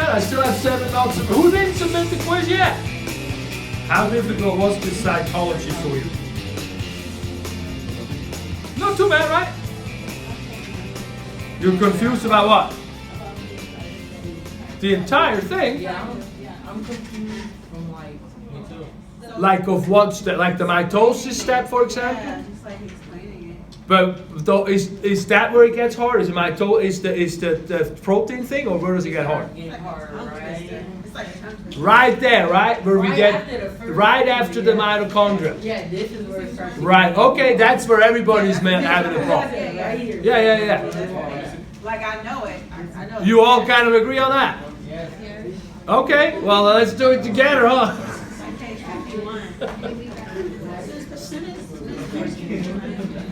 man. I still have 7 months. Who didn't submit the quiz yet? How difficult was this cytology for you? Not too bad, right? You're confused about what? The entire thing? Yeah, I'm confused from like of what step? Like the mitosis step, for example? Yeah, just like explaining it. But though, is that where it gets hard? Is the protein thing, or where does it get hard? It's like a tongue twister. Right there, right? Where we Right get after the first right after the mitochondria. Yeah, this is where it starts. Right, okay, that's where everybody's having a problem. Right here. Yeah. Like I know it. I know. You all kind of agree on that? Yes. Okay, well, let's do it together, huh? Okay, 51.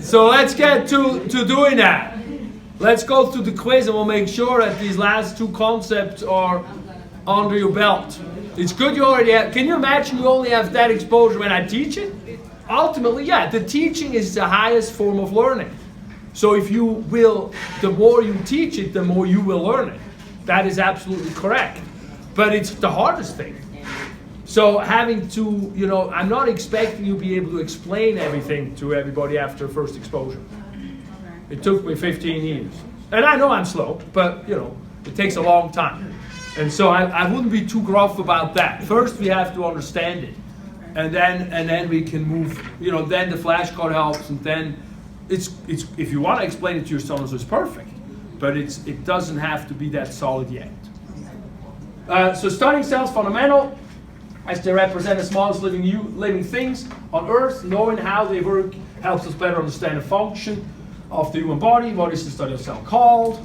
So let's get to doing that. Let's go through the quiz and we'll make sure that these last 2 concepts are under your belt. It's good you already have. Can you imagine you only have that exposure when I teach it? Ultimately, yeah, the teaching is the highest form of learning. So if you will, the more you teach it, the more you will learn it. That is absolutely correct. But it's the hardest thing. So having to, I'm not expecting you to be able to explain everything to everybody after first exposure. It took me 15 years. And I know I'm slow, but, it takes a long time. And so I wouldn't be too gruff about that. First, we have to understand it. And then we can move, then the flashcard helps, and then it's if you want to explain it to your students, it's perfect. But it doesn't have to be that solid yet. So studying cells fundamental, as they represent the smallest living things on Earth. Knowing how they work helps us better understand the function of the human body. What is the study of cell called?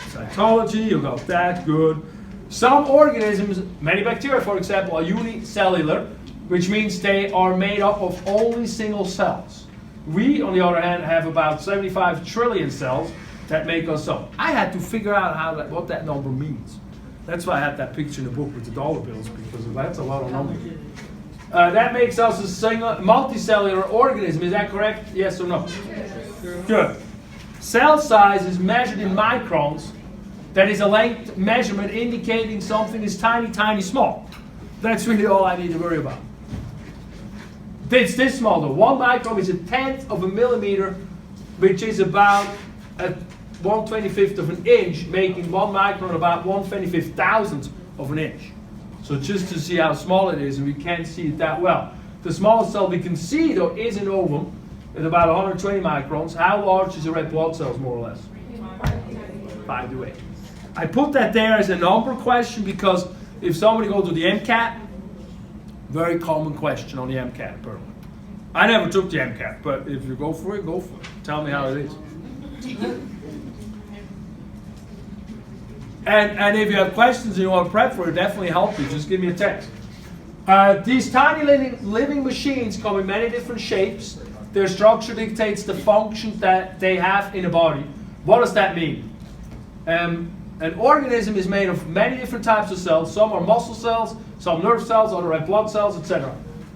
Cytology, you got that, good. Some organisms, many bacteria for example, are unicellular, which means they are made up of only single cells. We, on the other hand, have about 75 trillion cells that make us up. I had to figure out what that number means. That's why I had that picture in the book with the dollar bills, because that's a lot of numbers. That makes us a single multicellular organism. Is that correct? Yes or no? Good. Cell size is measured in microns. That is a length measurement indicating something is tiny, tiny, small. That's really all I need to worry about. It's this small though. 1 micron is 1/10 of a millimeter, which is about a 1/25 of an inch, making 1 micron about 1/25,000th of an inch. So just to see how small it is, and we can't see it that well. The smallest cell we can see though is an ovum at about 120 microns. How large is a red blood cell, more or less? 5 to 8. I put that there as a number question because if somebody goes to the MCAT, very common question on the MCAT, apparently. I never took the MCAT, but if you go for it, go for it. Tell me how it is. And if you have questions and you want to prep for it, definitely help you. Just give me a text. These tiny living machines come in many different shapes. Their structure dictates the function that they have in a body. What does that mean? An organism is made of many different types of cells. Some are muscle cells, some nerve cells, other red blood cells, etc.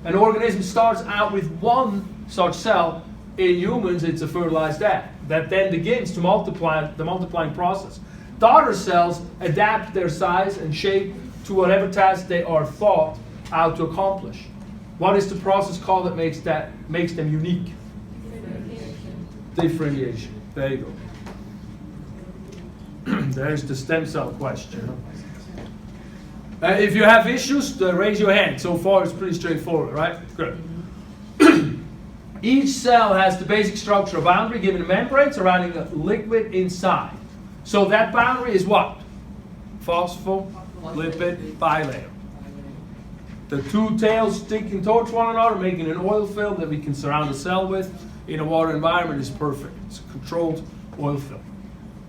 An organism starts out with one such cell. In humans, it's a fertilized egg that then begins to multiply, the multiplying process. Daughter cells adapt their size and shape to whatever task they are thought out to accomplish. What is the process called that makes them unique? Differentiation. There you go. There's the stem cell question. If you have issues, raise your hand. So far, it's pretty straightforward, right? Good. Each cell has the basic structure of boundary given a membrane surrounding a liquid inside. So that boundary is what? Phospholipid bilayer. The 2 tails sticking towards one another, making an oil film that we can surround the cell with. In a water environment is perfect. It's a controlled oil film.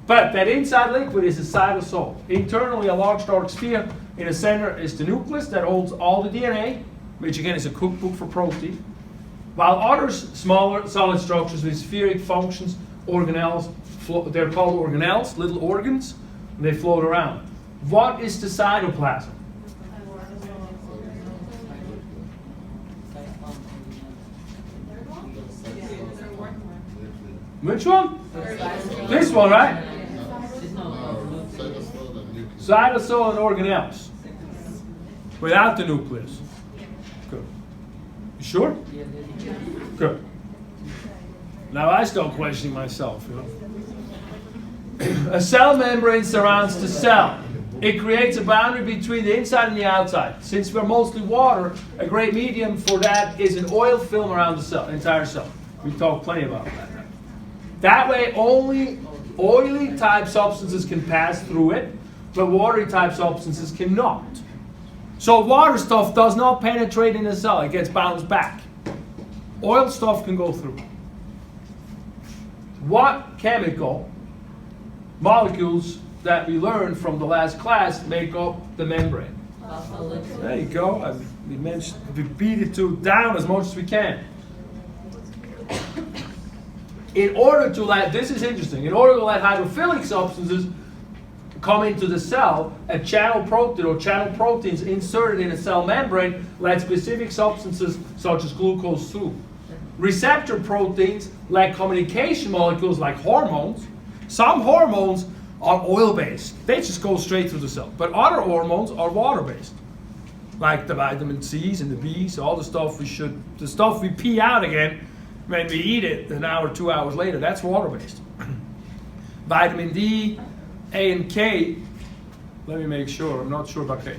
But that inside liquid is a cytosol. Internally, a large dark sphere. In the center is the nucleus that holds all the DNA, which again is a cookbook for protein. While other smaller solid structures with spheric functions, organelles, they're called organelles, little organs, and they float around. What is the cytoplasm? Which one? This one, right? Cytosol and organelles. Without the nucleus. Good. You sure? Good. Now I start questioning myself. You know? A cell membrane surrounds the cell. It creates a boundary between the inside and the outside. Since we're mostly water, a great medium for that is an oil film around the cell, entire cell. We talked plenty about that. That way, only oily type substances can pass through it, but watery type substances cannot. So water stuff does not penetrate in the cell, it gets bounced back. Oil stuff can go through. What chemical molecules that we learned from the last class make up the membrane? There you go. We beat it down as much as we can. In order to let, this is interesting, in order to let hydrophilic substances come into the cell, a channel protein or channel proteins inserted in a cell membrane let specific substances such as glucose through. Receptor proteins let communication molecules like hormones. Some hormones are oil-based. They just go straight through the cell. But other hormones are water-based. Like the vitamin C's and the B's, all the stuff the stuff we pee out again when we eat it an hour, 2 hours later, that's water-based. Vitamin D, A, and K, let me make sure, I'm not sure about K.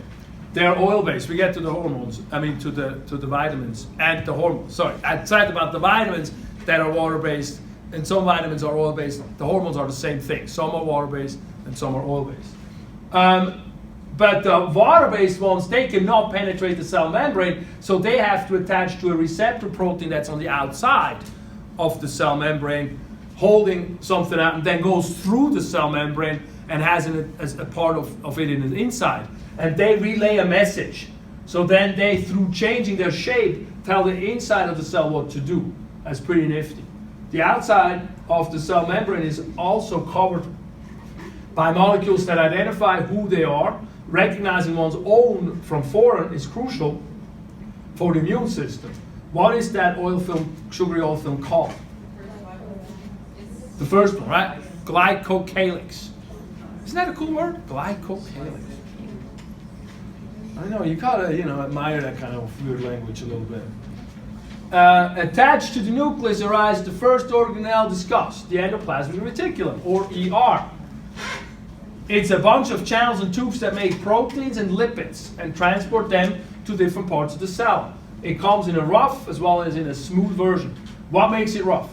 They're oil-based. We get to the hormones, to the vitamins and the hormones. Sorry, I said about the vitamins that are water-based, and some vitamins are oil-based. The hormones are the same thing. Some are water-based and some are oil-based. But the water-based ones, they cannot penetrate the cell membrane, so they have to attach to a receptor protein that's on the outside of the cell membrane, holding something out, and then goes through the cell membrane and has it as a part of it in the inside. And they relay a message. So then they, through changing their shape, tell the inside of the cell what to do. That's pretty nifty. The outside of the cell membrane is also covered by molecules that identify who they are. Recognizing one's own from foreign is crucial for the immune system. What is that oil film, sugary oil film called? The first one, right? Glycocalyx. Isn't that a cool word? Glycocalyx. I know, you gotta, admire that kind of weird language a little bit. Attached to the nucleus arises the first organelle discussed, the endoplasmic reticulum, or ER. It's a bunch of channels and tubes that make proteins and lipids and transport them to different parts of the cell. It comes in a rough as well as in a smooth version. What makes it rough?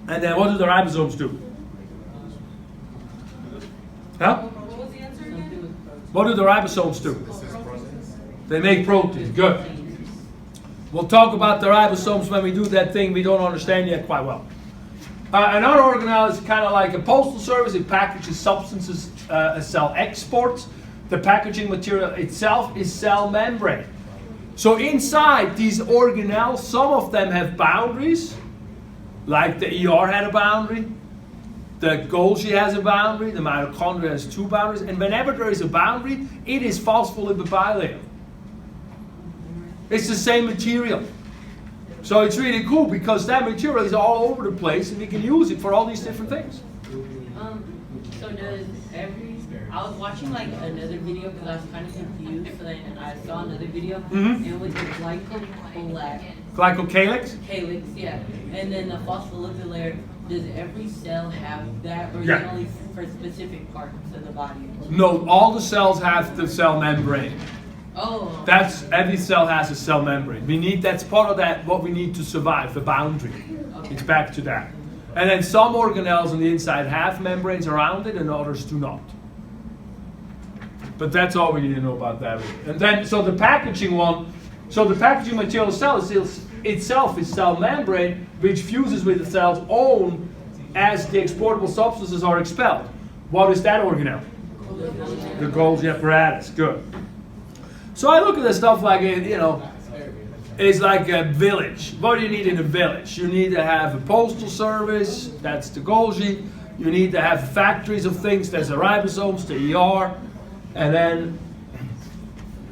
And then what do the ribosomes do? Huh? What was the answer again? What do the ribosomes do? They make proteins. Good. We'll talk about the ribosomes when we do that thing we don't understand yet quite well. Another organelle is kind of like a postal service. It packages substances as cell exports. The packaging material itself is cell membrane. So inside these organelles, some of them have boundaries, like the ER had a boundary, the Golgi has a boundary, the mitochondria has 2 boundaries, and whenever there is a boundary, it is phospholipid bilayer. It's the same material. So it's really cool because that material is all over the place and we can use it for all these different things. So does I was watching like another video because I was kind of confused, so then I saw another video, and it was the Glycocalyx? yeah. And then the phospholipid layer, does every cell have that, or is Yeah. it only for specific parts of the body? No, all the cells have the cell membrane. Oh. Every cell has a cell membrane. That's part of that, what we need to survive, the boundary. Okay. It's back to that. And then some organelles on the inside have membranes around it and others do not. But that's all we need to know about that. And then, so the packaging material cell itself is cell membrane, which fuses with the cell's own as the exportable substances are expelled. What is that organelle? The Golgi Apparatus. Good. So I look at this stuff like, it's like a village. What do you need in a village? You need to have a postal service, that's the Golgi. You need to have factories of things, that's the ribosomes, the ER. And then,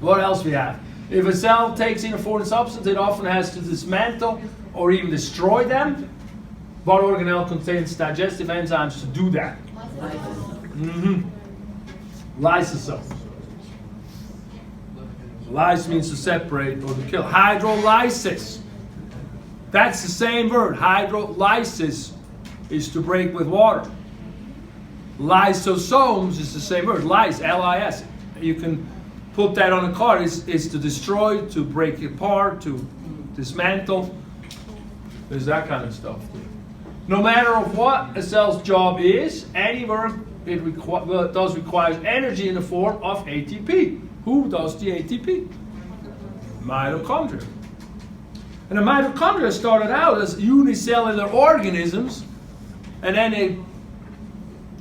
what else we have? If a cell takes in a foreign substance, it often has to dismantle or even destroy them. What organelle contains digestive enzymes to do that? Lysosomes. Lyse means to separate or to kill. Hydrolysis. That's the same word. Hydrolysis is to break with water. Lysosomes is the same word. Lyse, L-I-S. You can put that on a card. It's to destroy, to break apart, to dismantle. There's that kind of stuff. No matter of what a cell's job is, any work it does requires energy in the form of ATP. Who does the ATP? Mitochondria. And the mitochondria started out as unicellular organisms, and then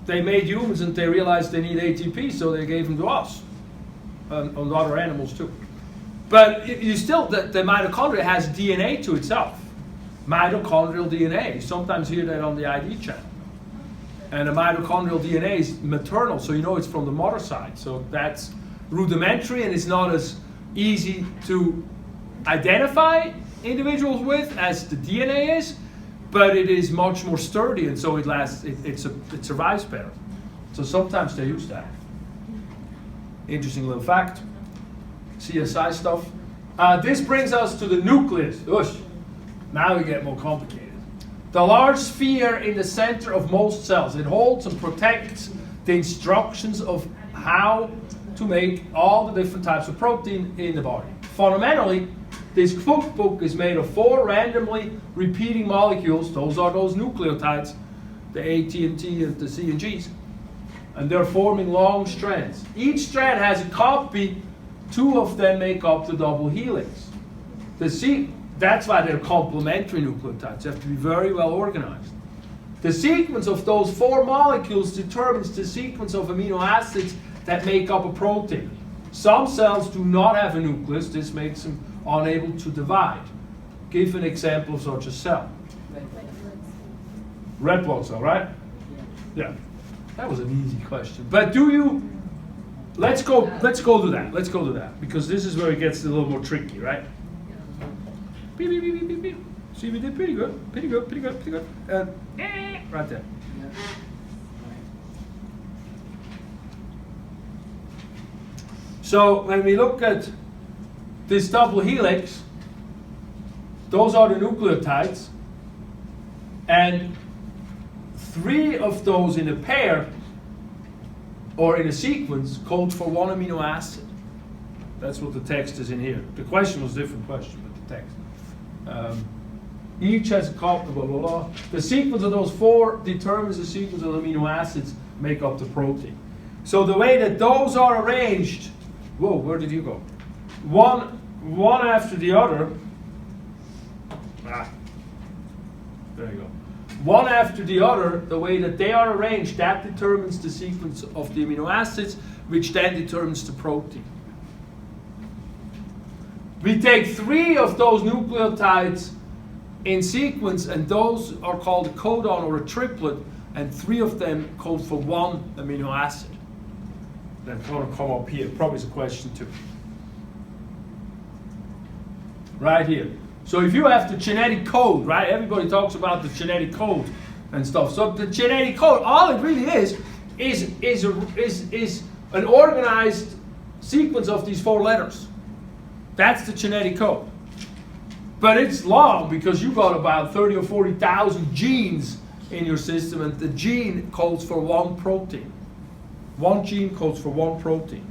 they made humans and they realized they need ATP, so they gave them to us, and other animals too. But you still, the mitochondria has DNA to itself. Mitochondrial DNA. You sometimes hear that on the ID channel. And the mitochondrial DNA is maternal, so you know it's from the mother side. So that's rudimentary, and it's not as easy to identify individuals with as the DNA is, but it is much more sturdy, and so it lasts. It survives better. So sometimes they use that. Interesting little fact. CSI stuff. This brings us to the nucleus. Oosh. Now we get more complicated. The large sphere in the center of most cells. It holds and protects the instructions of how to make all the different types of protein in the body. Fundamentally, this cookbook is made of 4 randomly repeating molecules. Those are those nucleotides, the A, T, and T, and the C and Gs. And they're forming long strands. Each strand has a copy. 2 of them make up the double helix. That's why they're complementary nucleotides. You have to be very well organized. The sequence of those 4 molecules determines the sequence of amino acids that make up a protein. Some cells do not have a nucleus. This makes them unable to divide. Give an example of such a cell. Red blood cell, right? Yeah. That was an easy question. But let's go to that. Let's go to that. Because this is where it gets a little more tricky, right? Beep, beep, beep, beep, beep. See, we did pretty good. Right there. So when we look at this double helix, those are the nucleotides, and 3 of those in a pair or in a sequence code for 1 amino acid. That's what the text is in here. The question was a different question, but the text. Each has a copy, blah, blah, blah. The sequence of those 4 determines the sequence of the amino acids make up the protein. So the way that those are arranged, whoa, where did you go? One after the other. There you go. One after the other, the way that they are arranged, that determines the sequence of the amino acids, which then determines the protein. We take 3 of those nucleotides in sequence, and those are called a codon or a triplet, and 3 of them code for 1 amino acid. That's going to come up here. Probably is a question too. Right here. So if you have the genetic code, right? Everybody talks about the genetic code and stuff. So the genetic code, all it really is an organized sequence of these 4 letters. That's the genetic code. But it's long because you got about 30 or 40,000 genes in your system, and the gene codes for 1 protein. 1 gene codes for 1 protein.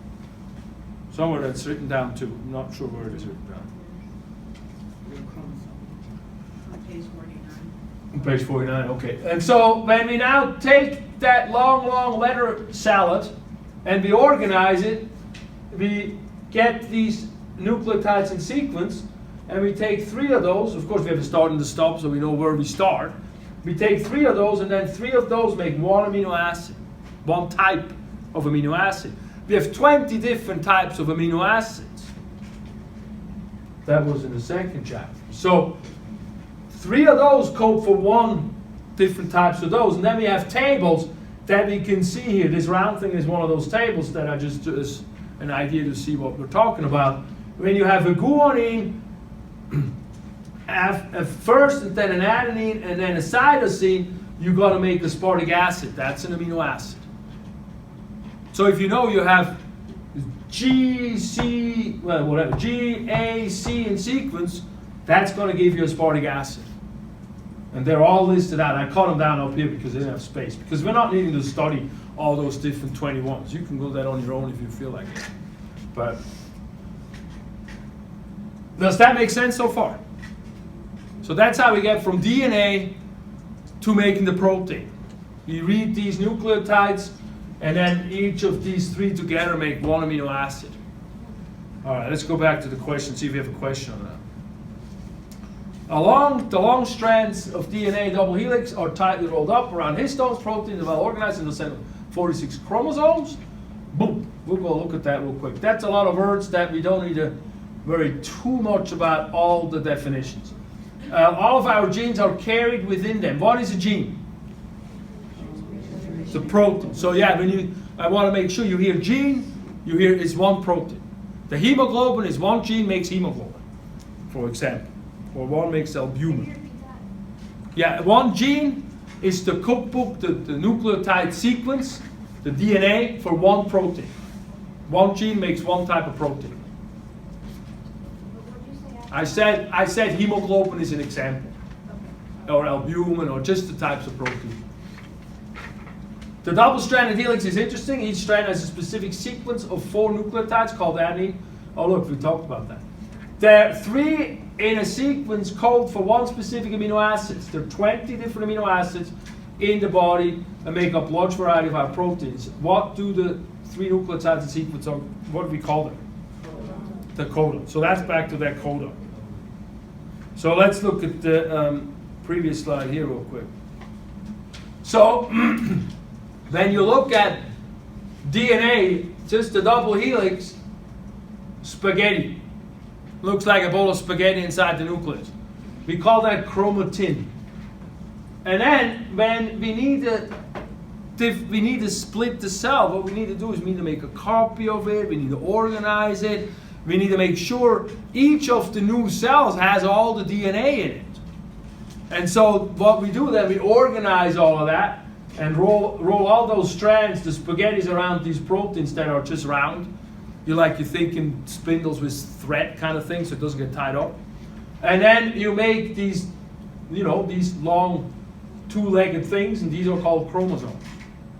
Somewhere that's written down too. I'm not sure where it is written down. On page 49. On page 49, okay. And so when we now take that long letter salad and we organize it, we get these nucleotides in sequence, and we take 3 of those. Of course, we have a start and a stop, so we know where we start. We take 3 of those, and then 3 of those make 1 amino acid, 1 type of amino acid. We have 20 different types of amino acids. That was in the 2nd chapter. So 3 of those code for 1 different types of those, and then we have tables that we can see here. This round thing is one of those tables that I just as an idea to see what we're talking about. When you have a guanine, have a first and then an adenine and then a cytosine, you got to make aspartic acid. That's an amino acid. So if you know you have G, C, well, whatever, G, A, C in sequence, that's going to give you aspartic acid. And they're all listed out. I cut them down up here because they didn't have space. Because we're not needing to study all those different 21s. You can go that on your own if you feel like it. But does that make sense so far? So that's how we get from DNA to making the protein. You read these nucleotides, and then each of these three together make one amino acid. All right, let's go back to the question, see if you have a question on that. The long strands of DNA double helix are tightly rolled up around histones. Proteins are well organized in the center of 46 chromosomes. Boom. We'll go look at that real quick. That's a lot of words that we don't need to worry too much about all the definitions. All of our genes are carried within them. What is a gene? It's a protein. So yeah, I want to make sure you hear gene, you hear is one protein. The hemoglobin is one gene makes hemoglobin, for example. Or one makes albumin. Yeah, one gene is the cookbook, the nucleotide sequence, the DNA for one protein. One gene makes one type of protein. I said hemoglobin is an example, or albumin, or just the types of protein. The double-stranded helix is interesting. Each strand has a specific sequence of 4 nucleotides called adenine. Oh look, we talked about that. There are 3 in a sequence code for one specific amino acids. There are 20 different amino acids in the body and make up a large variety of our proteins. What do the 3 nucleotides in sequence are? What do we call them? The codon. So that's back to that codon. So let's look at the previous slide here real quick. So when you look at DNA, just the double helix, spaghetti. Looks like a bowl of spaghetti inside the nucleus. We call that chromatin. And then when we need to split the cell, what we need to do is we need to make a copy of it, we need to organize it, we need to make sure each of the new cells has all the DNA in it. And so what we do then, we organize all of that and roll all those strands, the spaghettis around these proteins that are just round. You're thinking spindles with thread kind of thing, so it doesn't get tied up. And then you make these, these long 2-legged things, and these are called chromosomes.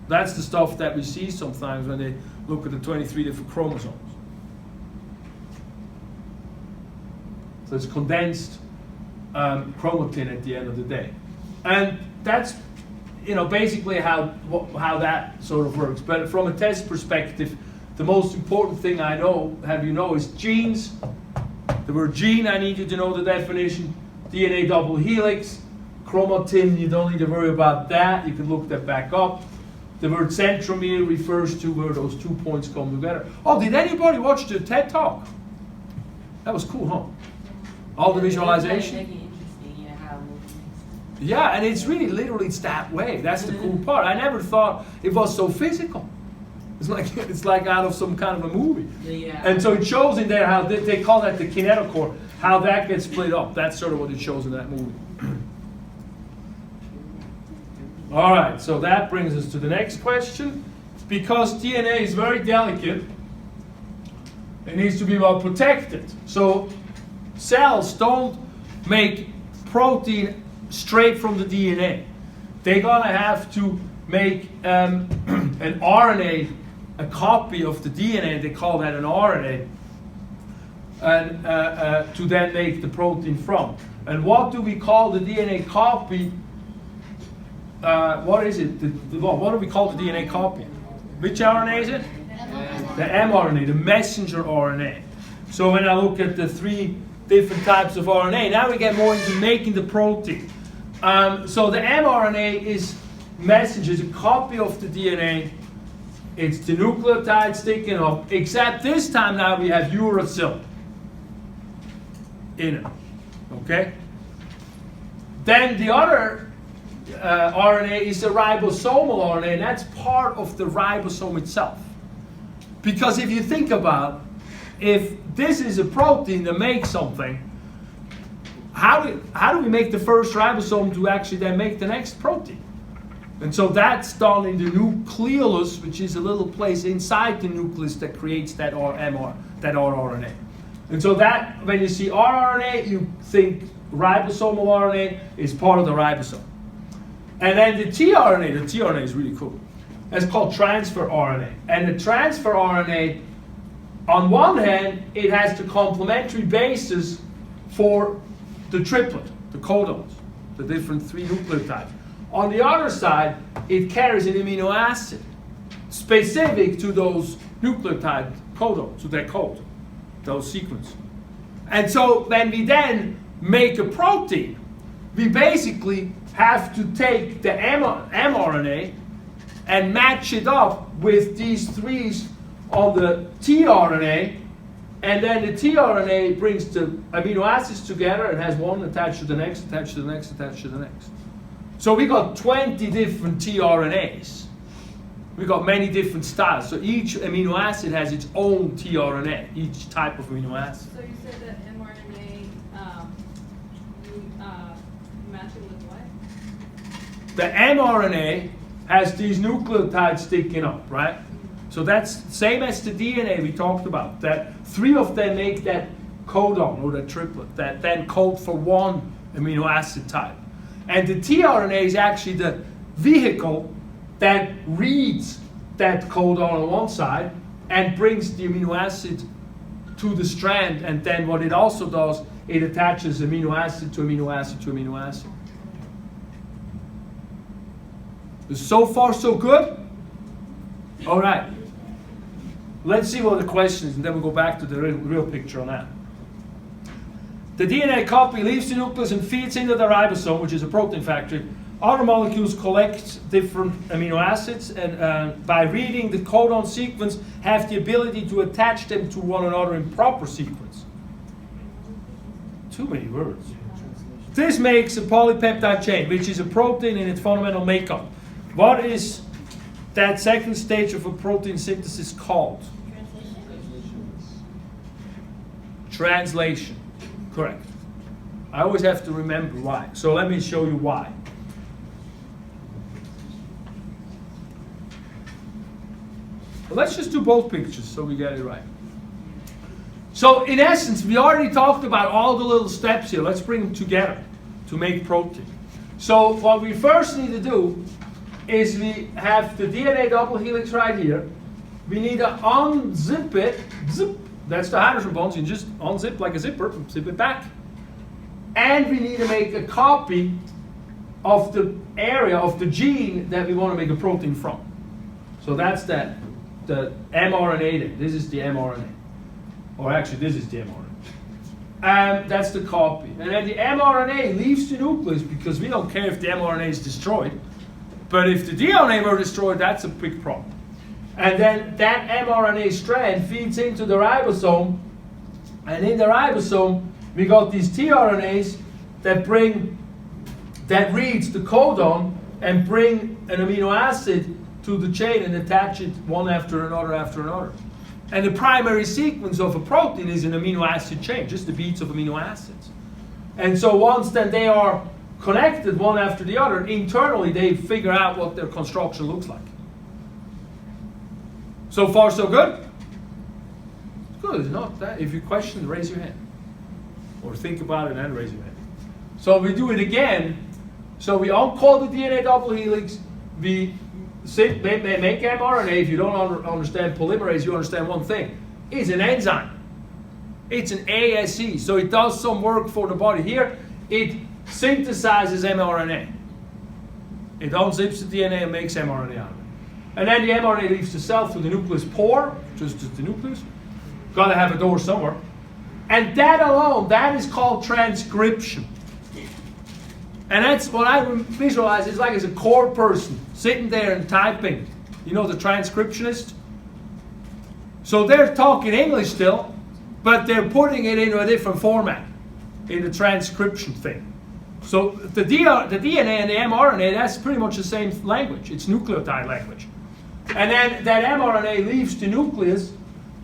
That's the stuff that we see sometimes when they look at the 23 different chromosomes. So it's condensed chromatin at the end of the day. And that's, basically how that sort of works. But from a test perspective, the most important thing is genes. The word gene, I need you to know the definition. DNA double helix. Chromatin, you don't need to worry about that. You can look that back up. The word centromere refers to where those 2 points come together. Oh, did anybody watch the TED Talk? That was cool, huh? All the visualization. Yeah, and it's really literally it's that way. That's the cool part. I never thought it was so physical. It's like out of some kind of a movie. Yeah. And so it shows in there how they call that the kinetochore, how that gets split up. That's sort of what it shows in that movie. All right, so that brings us to the next question. Because DNA is very delicate, it needs to be well protected. So cells don't make protein straight from the DNA. They're gonna have to make an RNA, a copy of the DNA, they call that an RNA, and to then make the protein from. And what do we call the DNA copy? What is it? What do we call the DNA copy? Which RNA is it? The mRNA, the messenger RNA. So when I look at the 3 different types of RNA, now we get more into making the protein. So the mRNA is messenger, it's a copy of the DNA. It's the nucleotide sticking up, except this time now we have uracil in it. Okay? Then the other RNA is the ribosomal RNA, and that's part of the ribosome itself. Because if you think about, if this is a protein that makes something, how do we make the first ribosome to actually then make the next protein? And so that's done in the nucleolus, which is a little place inside the nucleus that creates that rRNA. And so that, when you see rRNA, you think ribosomal RNA is part of the ribosome. And then the tRNA is really cool. It's called transfer RNA. And the transfer RNA, on one hand, it has the complementary bases for the triplet, the codons, the different 3 nucleotides. On the other side, it carries an amino acid specific to those nucleotide codons, to their code, those sequences. And so when we then make a protein, we basically have to take the mRNA and match it up with these 3's on the tRNA, and then the tRNA brings the amino acids together and has one attached to the next, attached to the next, attached to the next. So we got 20 different tRNAs. We got many different styles. So each amino acid has its own tRNA, each type of amino acid. So you said that mRNA, you match it with what? The mRNA has these nucleotides sticking up, right? So that's same as the DNA we talked about, that 3 of them make that codon or that triplet that then code for one amino acid type. And the tRNA is actually the vehicle that reads that codon on one side and brings the amino acid to the strand, and then what it also does, it attaches amino acid to amino acid to amino acid. So far, so good? All right. Let's see what the question is, and then we'll go back to the real picture on that. The DNA copy leaves the nucleus and feeds into the ribosome, which is a protein factory. Other molecules collect different amino acids, and by reading the codon sequence, have the ability to attach them to one another in proper sequence. Too many words. This makes a polypeptide chain, which is a protein in its fundamental makeup. What is that second stage of a protein synthesis called? Translation. Correct. I always have to remember why. So let me show you why. Well, let's just do both pictures so we get it right. So in essence, we already talked about all the little steps here. Let's bring them together to make protein. So what we first need to do is we have the DNA double helix right here. We need to unzip it. Zip. That's the hydrogen bonds. You just unzip like a zipper, zip it back. And we need to make a copy of the area of the gene that we want to make a protein from. So that's the mRNA there. This is the mRNA. Or actually, this is the mRNA. That's the copy. And then the mRNA leaves the nucleus because we don't care if the mRNA is destroyed. But if the DNA were destroyed, that's a big problem. And then that mRNA strand feeds into the ribosome. And in the ribosome, we got these tRNAs that reads the codon and bring an amino acid to the chain and attach it one after another after another. And the primary sequence of a protein is an amino acid chain, just the beads of amino acids. And so once then they are connected one after the other, internally they figure out what their construction looks like. So far so good? Good, it's not that. If you question, raise your hand. Or think about it and raise your hand. So we do it again. So we uncode the DNA double helix. We make mRNA. If you don't understand polymerase, you understand one thing. It's an enzyme. It's an ASE. So it does some work for the body. Here, it synthesizes mRNA. It unzips the DNA and makes mRNA out of it. And then the mRNA leaves the cell through the nucleus pore, just the nucleus. Got to have a door somewhere. And that alone, that is called transcription. And that's what I visualize. It's like as a core person sitting there and typing. You know, the transcriptionist? So they're talking English still, but they're putting it into a different format in the transcription thing. So the DNA and the mRNA, that's pretty much the same language. It's nucleotide language. And then that mRNA leaves the nucleus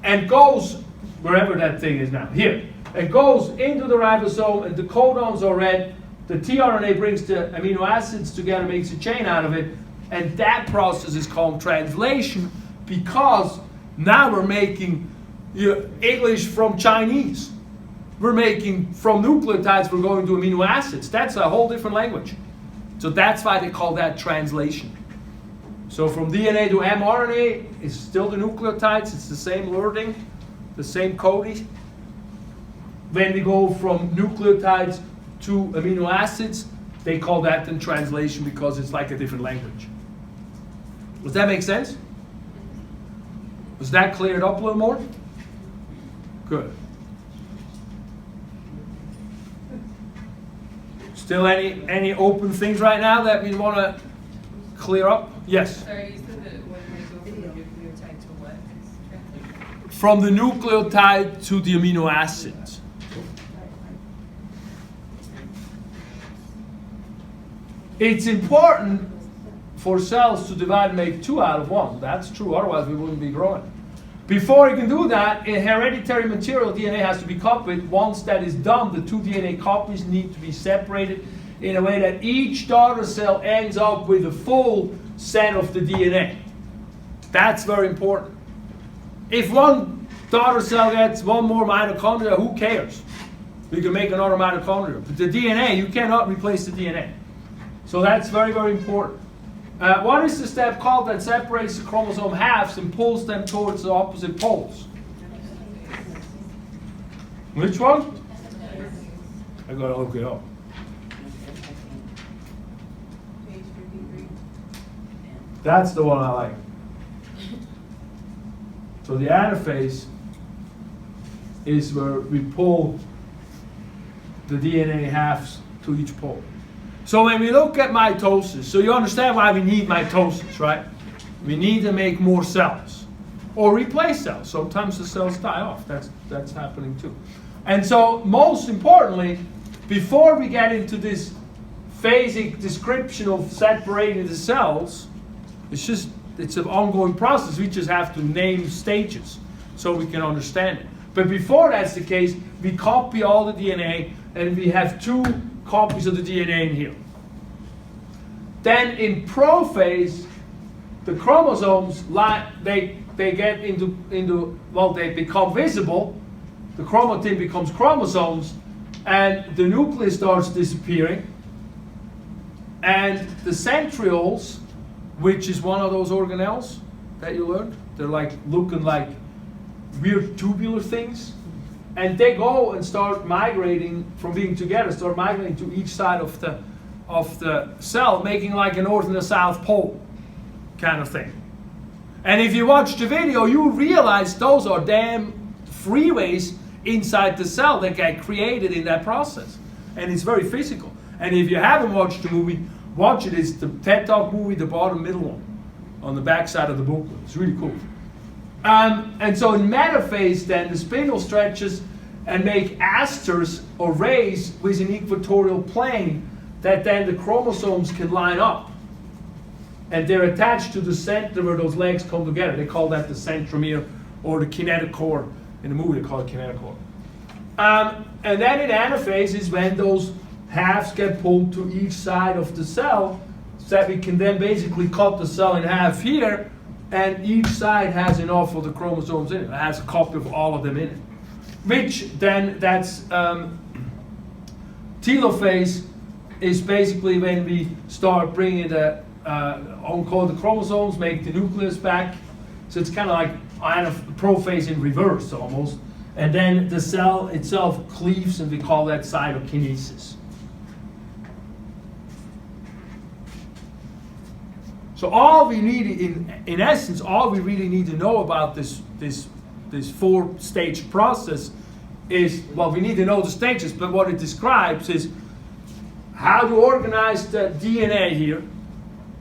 and goes wherever that thing is now. Here. It goes into the ribosome, and the codons are read. The tRNA brings the amino acids together, makes a chain out of it. And that process is called translation, because now we're making English from Chinese. We're making from nucleotides, we're going to amino acids. That's a whole different language. So that's why they call that translation. So from DNA to mRNA, it's still the nucleotides, it's the same wording, the same coding. When we go from nucleotides to amino acids, they call that then translation, because it's like a different language. Does that make sense? Was that cleared up a little more? Good. Still any open things right now that we want to clear up? Yes? Sorry, you said that when we go from the nucleotide to what? From the nucleotide to the amino acids. It's important for cells to divide and make 2 out of 1. That's true, otherwise we wouldn't be growing. Before you can do that, in hereditary material, DNA has to be copied. Once that is done, the 2 DNA copies need to be separated in a way that each daughter cell ends up with a full set of the DNA. That's very important. If one daughter cell gets 1 more mitochondria, who cares? We can make another mitochondria. But the DNA, you cannot replace the DNA. So that's very, very important. What is the step called that separates the chromosome halves and pulls them towards the opposite poles? Which one? I gotta look it up. That's the one I like. So the anaphase is where we pull the DNA halves to each pole. So when we look at mitosis, so you understand why we need mitosis, right? We need to make more cells or replace cells. Sometimes the cells die off. That's happening too. And so most importantly, before we get into this phasic description of separating the cells, it's an ongoing process. We just have to name stages so we can understand it. But before that's the case, we copy all the DNA, and we have 2 copies of the DNA in here. Then in prophase, the chromosomes, they get into well, they become visible. The chromatin becomes chromosomes, and the nucleus starts disappearing. And the centrioles, which is one of those organelles that you learned, they're like looking like weird tubular things. And they go and start migrating from being together, start migrating to each side of the cell, making like a north and a south pole kind of thing. And if you watch the video, you realize those are damn freeways inside the cell that get created in that process. And it's very physical. And if you haven't watched the movie, watch it. It's the TED Talk movie, the bottom middle one, on the back side of the booklet. It's really cool. And so in metaphase, then, the spindle stretches and make asters or rays with an equatorial plane that then the chromosomes can line up. And they're attached to the center where those legs come together. They call that the centromere or the kinetochore. In the movie, they call it kinetochore. And then in anaphase is when those halves get pulled to each side of the cell, so that we can then basically cut the cell in half here, and each side has enough of the chromosomes in it. It has a copy of all of them in it. Which then, that's telophase is basically when we start bringing the uncode the chromosomes, make the nucleus back. So it's kind of like prophase in reverse almost. And then the cell itself cleaves, and we call that cytokinesis. So all we need, in essence, all we really need to know about this 4-stage process is, well, we need to know the stages, but what it describes is how to organize the DNA here.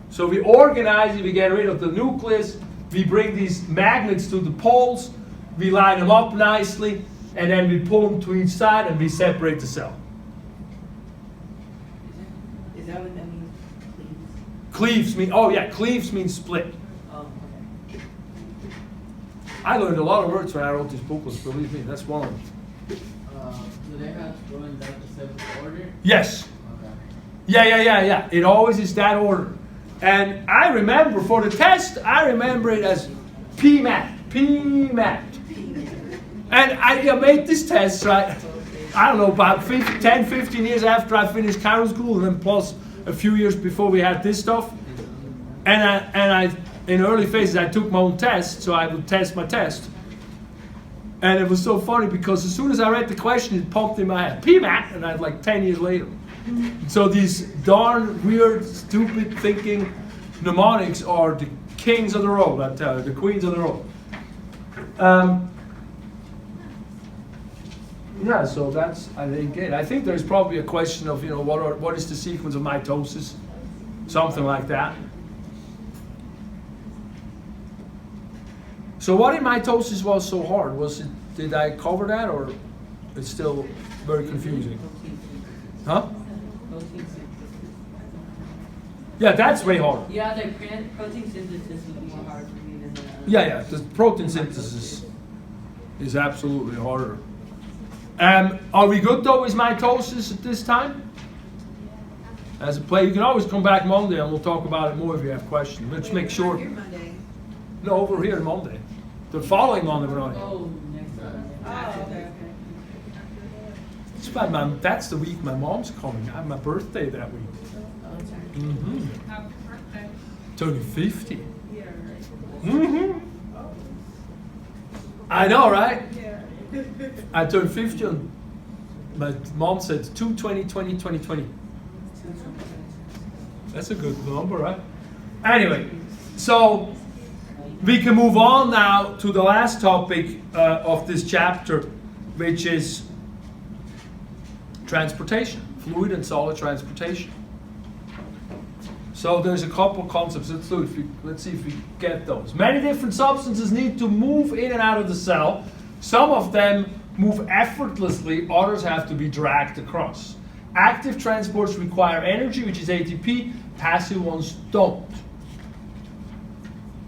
So we organize it, we get rid of the nucleus, we bring these magnets to the poles, we line them up nicely, and then we pull them to each side and we separate the cell. Is that what that means? Cleaves mean, oh yeah, cleaves means split. Oh, okay. I learned a lot of words when I wrote these booklets, believe me, that's one of them. Do they have going down to 7th order? Yes. Okay. Yeah. It always is that order. And I remember for the test, I remember it as PMAT. And I made this test, right? I don't know, about 10, 15 years after I finished Cairo school, and then plus a few years before we had this stuff. And I in early phases, I took my own test, so I would test my test. And it was so funny because as soon as I read the question, it popped in my head, PMAT, and I had like 10 years later. So these darn weird, stupid thinking mnemonics are the kings of the road, I tell you, the queens of the road. Yeah, so that's, I think, it. I think there's probably a question of, what is the sequence of mitosis? Something like that. So what in mitosis was so hard? Did I cover that, or it's still very confusing? Huh? Yeah, that's way hard. Yeah, the protein synthesis was more hard for me than the other. Yeah, the protein synthesis is absolutely harder. Are we good though with mitosis at this time? As a play, you can always come back Monday and we'll talk about it more if you have questions. Let's make sure. No, over here Monday. The following Monday we're not here. Oh, next time. It's about that's the week my mom's coming. I have my birthday that week. Mm-hmm. Happy birthday. Turning 50. Yeah, right. Mm-hmm. I know, right? Yeah. I turned 50 on, my mom said 2/20/20/2020. That's a good number, right? Anyway, so we can move on now to the last topic of this chapter, which is transportation, fluid and solid transportation. So there's a couple concepts. Let's see if we get those. Many different substances need to move in and out of the cell. Some of them move effortlessly, others have to be dragged across. Active transports require energy, which is ATP. Passive ones don't.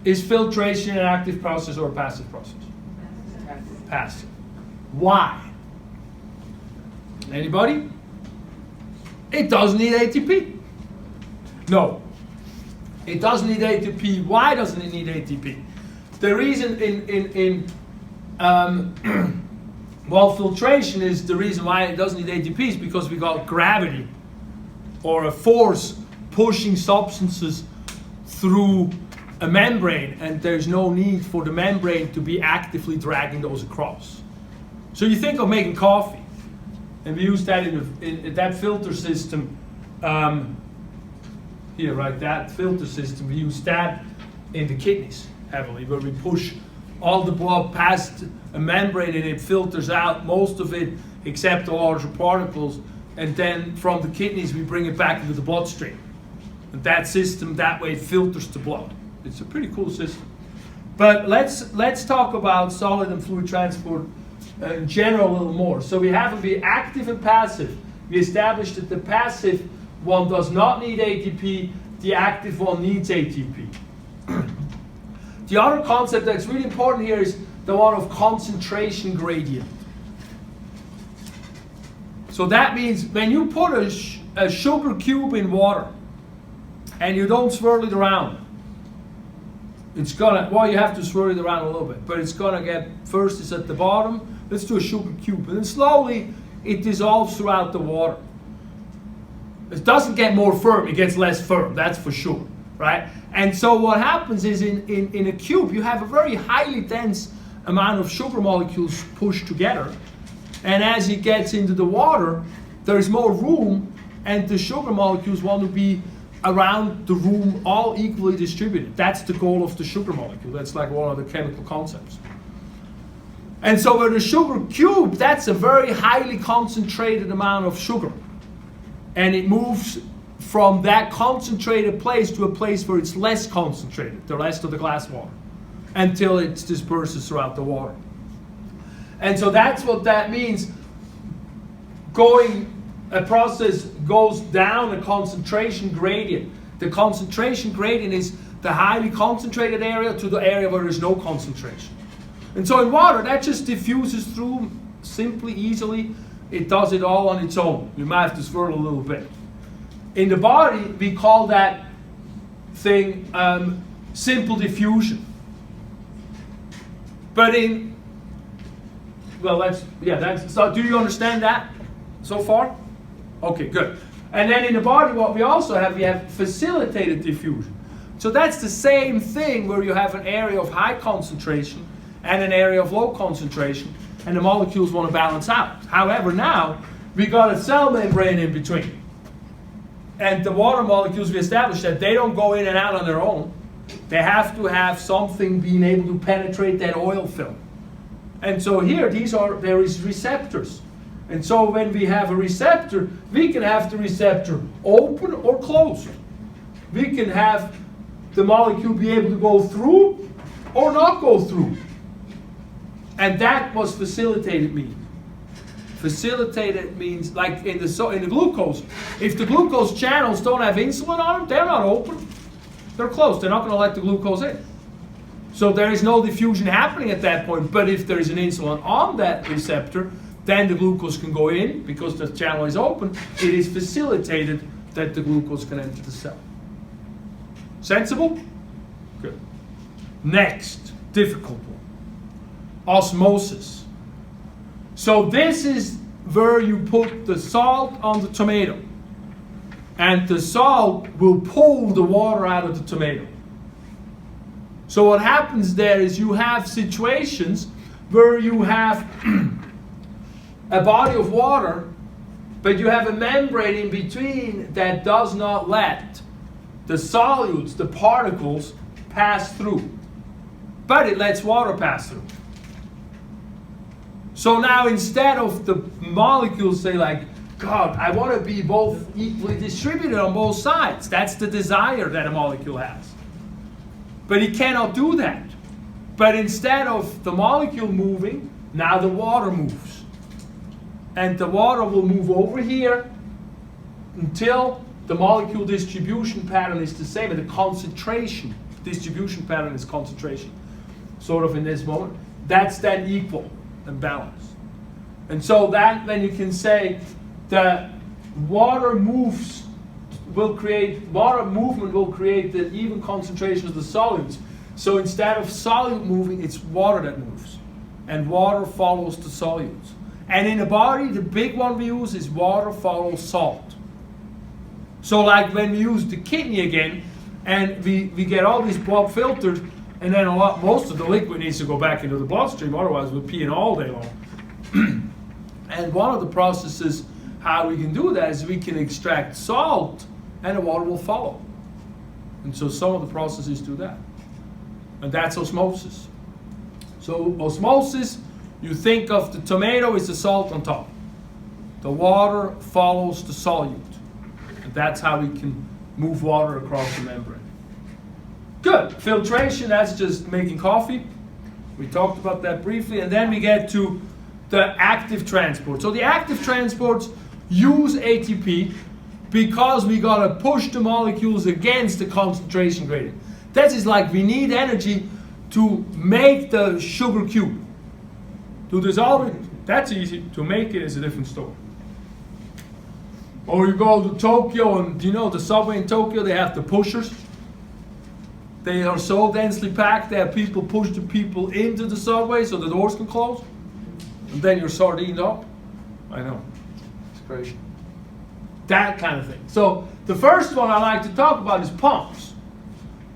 Is filtration an active process or a passive process? Passive. Why? Anybody? It doesn't need ATP. No. It doesn't need ATP. Why doesn't it need ATP? The reason well, filtration is the reason why it doesn't need ATP is because we got gravity or a force pushing substances through a membrane, and there's no need for the membrane to be actively dragging those across. So you think of making coffee, and we use that in that filter system. Here, right, that filter system, we use that in the kidneys heavily, where we push all the blood past a membrane and it filters out most of it except the larger particles, and then from the kidneys we bring it back into the bloodstream. And that system, that way it filters the blood. It's a pretty cool system. But let's talk about solid and fluid transport in general a little more. So we have to be active and passive. We established that the passive one does not need ATP, the active one needs ATP. The other concept that's really important here is the one of concentration gradient. So that means when you put a sugar cube in water and you don't swirl it around, it's gonna, well, you have to swirl it around a little bit, but it's gonna get, first it's at the bottom, let's do a sugar cube, and then slowly it dissolves throughout the water. It doesn't get more firm, it gets less firm, that's for sure, right? And so what happens is in a cube, you have a very highly dense amount of sugar molecules pushed together, and as it gets into the water, there's more room, and the sugar molecules want to be around the room all equally distributed. That's the goal of the sugar molecule. That's like one of the chemical concepts. And so with a sugar cube, that's a very highly concentrated amount of sugar. And it moves from that concentrated place to a place where it's less concentrated, the rest of the glass water, until it disperses throughout the water. And so that's what that means. A process goes down a concentration gradient. The concentration gradient is the highly concentrated area to the area where there's no concentration. And so in water, that just diffuses through simply, easily. It does it all on its own. You might have to swirl a little bit. In the body, we call that thing simple diffusion. But so do you understand that so far? Okay, good. And then in the body, what we also have, we have facilitated diffusion. So that's the same thing where you have an area of high concentration and an area of low concentration, and the molecules want to balance out. However, now we got a cell membrane in between. And the water molecules, we established that they don't go in and out on their own. They have to have something being able to penetrate that oil film. And so here, there is receptors. And so when we have a receptor, we can have the receptor open or closed. We can have the molecule be able to go through or not go through. And that was facilitated means. Facilitated means, like in the glucose, if the glucose channels don't have insulin on them, they're not open. They're closed. They're not going to let the glucose in. So there is no diffusion happening at that point. But if there is an insulin on that receptor, then the glucose can go in because the channel is open. It is facilitated that the glucose can enter the cell. Sensible? Good. Next, difficult one. Osmosis. So this is where you put the salt on the tomato. And the salt will pull the water out of the tomato. So what happens there is you have situations where you have a body of water, but you have a membrane in between that does not let the solutes, the particles, pass through. But it lets water pass through. So now instead of the molecules say like, God, I want to be both equally distributed on both sides. That's the desire that a molecule has. But it cannot do that. But instead of the molecule moving, now the water moves. And the water will move over here until the molecule distribution pattern is the same, and the concentration distribution pattern is concentration. Sort of in this moment. That's then equal and balanced. And so that then you can say that water movement will create the even concentration of the solutes. So instead of solute moving, it's water that moves. And water follows the solutes. And in the body, the big one we use is water follows salt. So like when we use the kidney again, and we get all these blood filtered, and then most of the liquid needs to go back into the bloodstream, otherwise we're peeing all day long. And one of the processes how we can do that is we can extract salt, and the water will follow. And so some of the processes do that. And that's osmosis. So osmosis, you think of the tomato is the salt on top. The water follows the solute. And that's how we can move water across the membrane. Good. Filtration, that's just making coffee. We talked about that briefly. And then we get to the active transport. So the active transports use ATP because we got to push the molecules against the concentration gradient. That is like we need energy to make the sugar cube. To dissolve it, that's easy. To make it is a different story. Or you go to Tokyo, and you know the subway in Tokyo, they have the pushers. They are so densely packed that people push the people into the subway so the doors can close. And then you're sardined up. I know. It's crazy. That kind of thing. So the first one I like to talk about is pumps.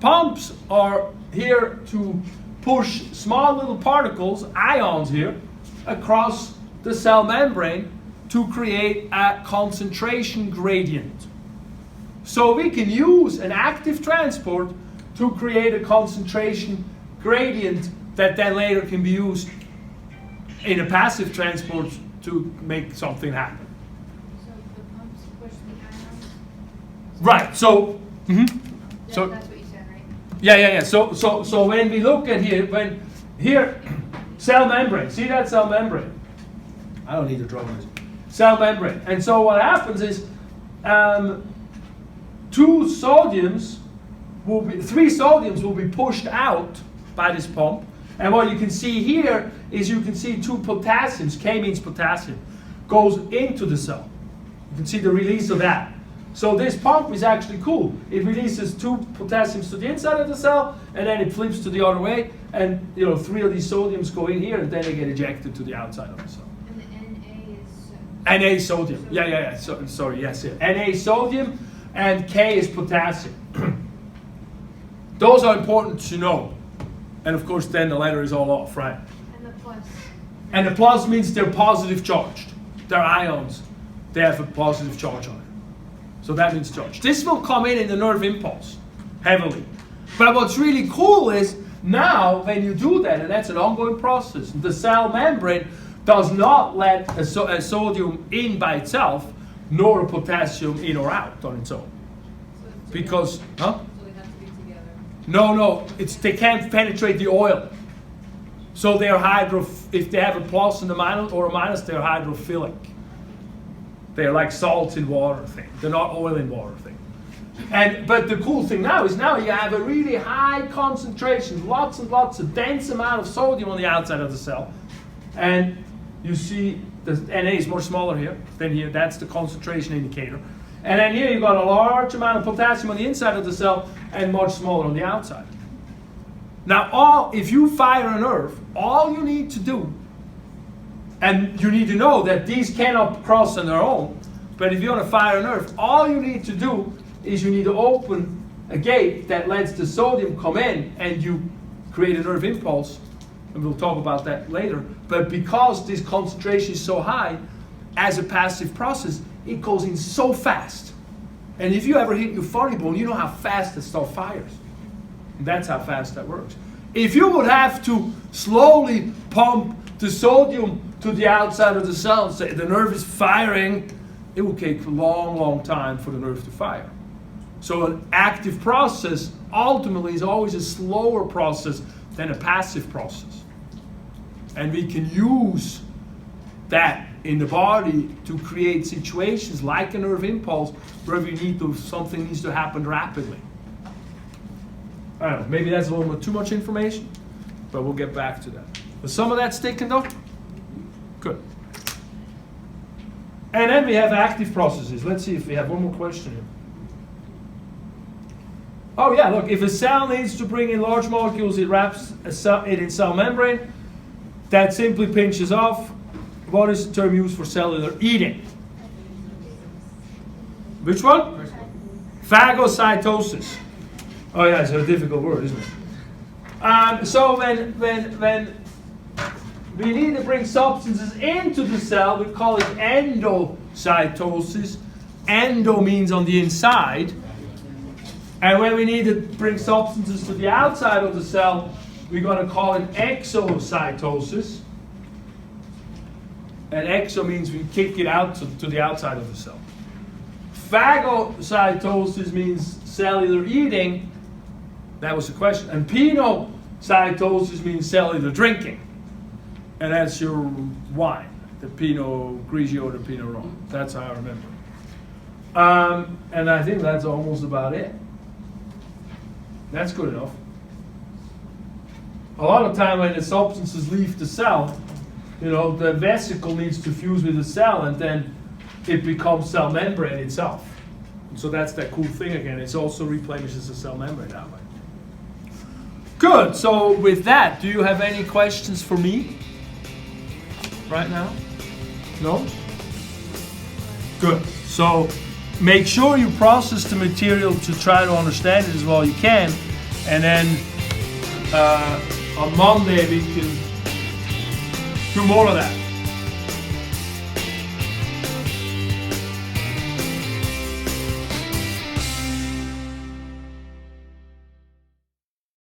Pumps are here to push small little particles, ions here, across the cell membrane to create a concentration gradient. So we can use an active transport to create a concentration gradient that then later can be used in a passive transport to make something happen. So the pumps push the ions? Right, so, So that's what you said, right? yeah. So when we look at here, cell membrane, see that cell membrane? I don't need to draw this. Cell membrane. And so what happens is, three sodiums will be pushed out by this pump. And what you can see here is you can see two potassiums, K means potassium, goes into the cell. You can see the release of that. So this pump is actually cool. It releases 2 potassiums to the inside of the cell, and then it flips to the other way, and 3 of these sodiums go in here, and then they get ejected to the outside of the cell. And the Na is Na sodium. Yeah. Sorry, yes. Na sodium, and K is potassium. Those are important to know. And of course, then the letter is all off, right? and the plus. And the plus means they're positive charged. They're ions. They have a positive charge on it. So that means charge. This will come in the nerve impulse, heavily. But what's really cool is, now when you do that, and that's an ongoing process, the cell membrane does not let a sodium in by itself, nor a potassium in or out on its own. So it's Because, huh? So they have to be together. No, they can't penetrate the oil. So they're if they have a plus and a minus or a minus, they're hydrophilic. They're like salts in water thing. They're not oil in water thing. But the cool thing now is you have a really high concentration, lots and lots of dense amount of sodium on the outside of the cell. And you see the Na is much smaller here than here. That's the concentration indicator. And then here you've got a large amount of potassium on the inside of the cell and much smaller on the outside. Now, if you fire a nerve, all you need to do, and you need to know that these cannot cross on their own, but if you want to fire a nerve, all you need to do is you need to open a gate that lets the sodium come in, and you create a nerve impulse, and we'll talk about that later. But because this concentration is so high, as a passive process, it goes in so fast. And if you ever hit your funny bone, you know how fast the stuff fires. And that's how fast that works. If you would have to slowly pump the sodium to the outside of the cell and say the nerve is firing, it will take a long, long time for the nerve to fire. So an active process ultimately is always a slower process than a passive process. And we can use that in the body to create situations like a nerve impulse where something needs to happen rapidly. I don't know, maybe that's a little bit too much information, but we'll get back to that. Was some of that sticking though? Good. And then we have active processes. Let's see if we have one more question here. Oh yeah, look, if a cell needs to bring in large molecules, it wraps it in cell membrane. That simply pinches off. What is the term used for cellular eating? Which one? Phagocytosis. Oh yeah, it's a difficult word, isn't it? So when we need to bring substances into the cell, we call it endocytosis. Endo means on the inside. And when we need to bring substances to the outside of the cell, we're going to call it exocytosis. And exo means we kick it out to the outside of the cell. Phagocytosis means cellular eating. That was the question. And pinocytosis means cellular drinking. And that's your wine, the Pinot Grigio or the Pinot Ron. That's how I remember. And I think that's almost about it. That's good enough. A lot of time when the substances leave the cell, the vesicle needs to fuse with the cell, and then it becomes cell membrane itself. And so that's that cool thing again. It also replenishes the cell membrane that way. Good. So with that, do you have any questions for me right now? No? Good. So make sure you process the material to try to understand it as well as you can. And then on Monday we can do more of that.